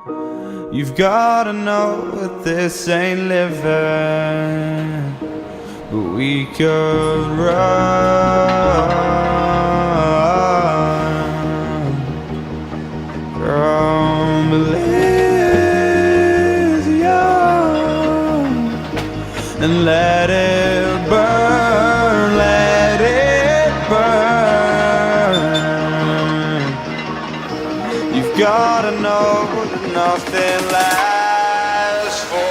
You've gotta know that this ain't living, but we could run from Elysium and let it burn, let it burn. You've gotta know that nothing lasts forever.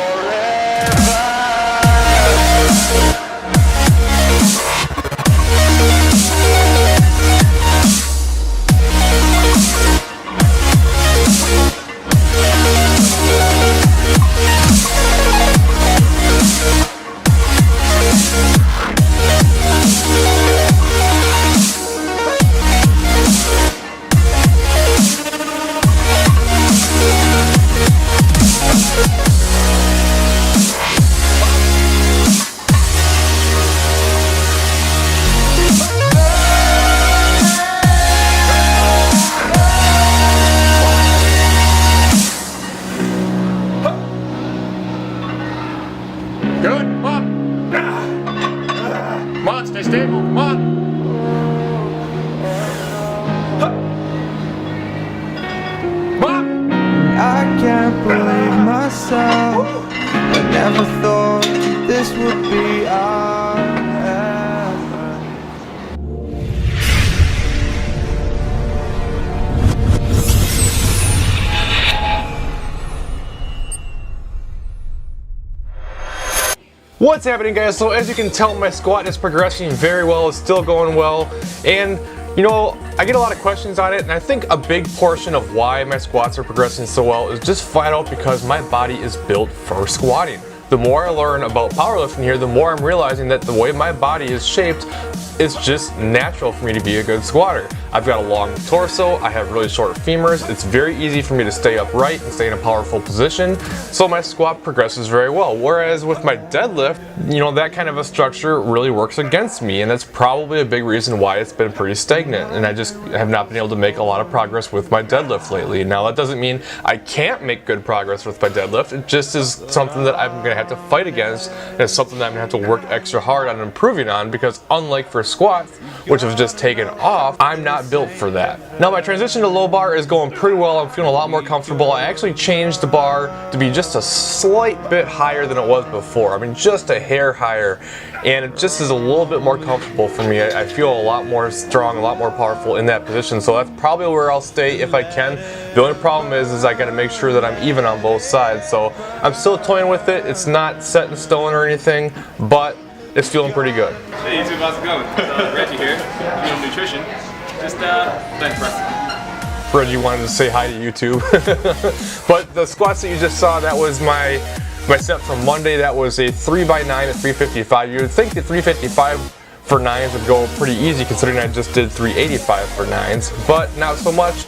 Good, come on. Come on, stay stable, come on. Come on. I can't believe myself. I never thought this would be our effort. What's happening, guys? So as you can tell, my squat is progressing very well. It's still going well, and you know, I get a lot of questions on it, and I think a big portion of why my squats are progressing so well is just flat out because my body is built for squatting. The more I learn about powerlifting here, the more I'm realizing that the way my body is shaped, it's just natural for me to be a good squatter. I've got a long torso, I have really short femurs, it's very easy for me to stay upright and stay in a powerful position, so my squat progresses very well. Whereas with my deadlift, you know, that kind of a structure really works against me, and that's probably a big reason why it's been pretty stagnant, and I just have not been able to make a lot of progress with my deadlift lately. Now that doesn't mean I can't make good progress with my deadlift, it just is something that I'm going to have to fight against, and it's something that I'm going to have to work extra hard on improving on, because unlike for squats, which have just taken off, I'm not built for that. Now my transition to low bar is going pretty well. I'm feeling a lot more comfortable. I actually changed the bar to be just a slight bit higher than it was before. I mean, just a hair higher, and it just is a little bit more comfortable for me. I feel a lot more strong, a lot more powerful in that position, so that's probably where I'll stay if I can. The only problem is I gotta make sure that I'm even on both sides, so I'm still toying with it. It's not set in stone or anything, but it's feeling pretty good. Hey YouTube, how's it going? Reggie here, doing nutrition. Just bench pressing. Reggie wanted to say hi to YouTube. But the squats that you just saw, that was my set from Monday. That was a 3x9 at 355. You would think the 355 for 9s would go pretty easy considering I just did 385 for 9s, but not so much.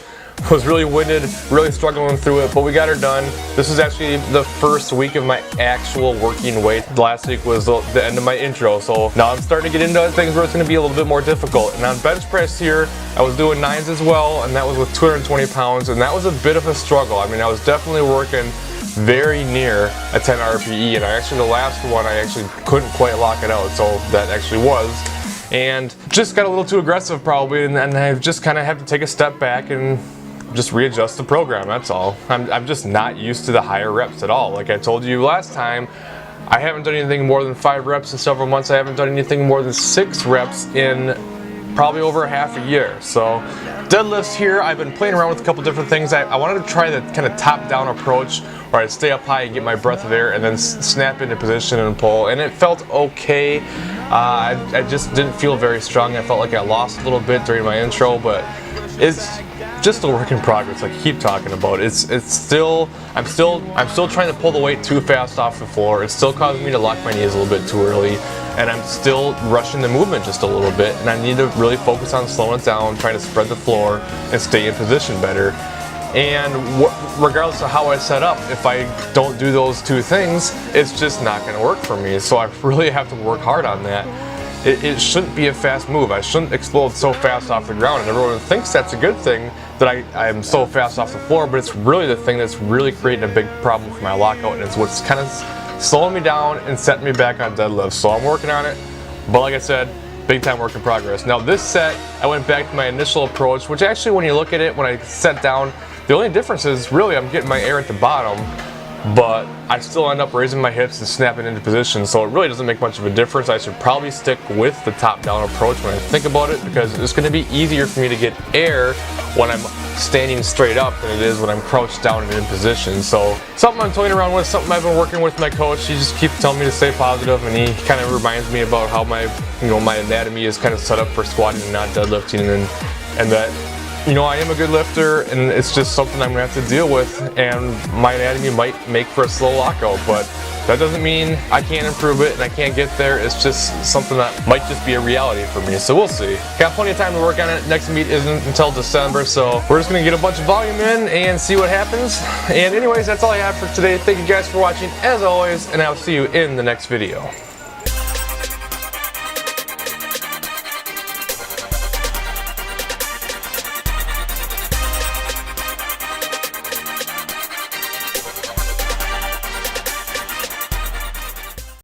Was really winded, really struggling through it, but we got her done. This is actually the first week of my actual working weight. Last week was the end of my intro, so now I'm starting to get into things where it's going to be a little bit more difficult. And on bench press here, I was doing 9s as well, and that was with 220 pounds, and that was a bit of a struggle. I mean, I was definitely working very near a 10 RPE, and the last one I actually couldn't quite lock it out, so that actually was. And just got a little too aggressive probably, and I just kind of have to take a step back and just readjust the program, that's all. I'm just not used to the higher reps at all. Like I told you last time, I haven't done anything more than 5 reps in several months. I haven't done anything more than 6 reps in probably over half a year. So deadlifts here, I've been playing around with a couple different things. I wanted to try the kind of top-down approach where I'd stay up high and get my breath of air and then snap into position and pull, and it felt okay. I just didn't feel very strong. I felt like I lost a little bit during my intro, but it's just a work in progress. Like I keep talking about, I'm still trying to pull the weight too fast off the floor. It's still causing me to lock my knees a little bit too early, and I'm still rushing the movement just a little bit, and I need to really focus on slowing it down, trying to spread the floor and stay in position better. And regardless of how I set up, if I don't do those two things, it's just not going to work for me. So I really have to work hard on that. It shouldn't be a fast move. I shouldn't explode so fast off the ground, and everyone thinks that's a good thing. that I am so fast off the floor, but it's really the thing that's really creating a big problem for my lockout, and it's what's kind of slowing me down and setting me back on deadlift. So I'm working on it, but like I said, big time work in progress. Now this set, I went back to my initial approach, which actually when you look at it, when I set down, the only difference is really I'm getting my air at the bottom, but I still end up raising my hips and snapping into position, so it really doesn't make much of a difference. I should probably stick with the top-down approach when I think about it, because it's going to be easier for me to get air when I'm standing straight up than it is when I'm crouched down and in position. So something I'm toying around with, something I've been working with my coach. He just keeps telling me to stay positive, and he kind of reminds me about how my anatomy is kind of set up for squatting and not deadlifting, and that I am a good lifter, and it's just something I'm gonna have to deal with, and my anatomy might make for a slow lockout, but that doesn't mean I can't improve it and I can't get there. It's just something that might just be a reality for me, so we'll see. Got plenty of time to work on it. Next meet isn't until December, so we're just gonna get a bunch of volume in and see what happens. And anyways, that's all I have for today. Thank you guys for watching, as always, and I'll see you in the next video.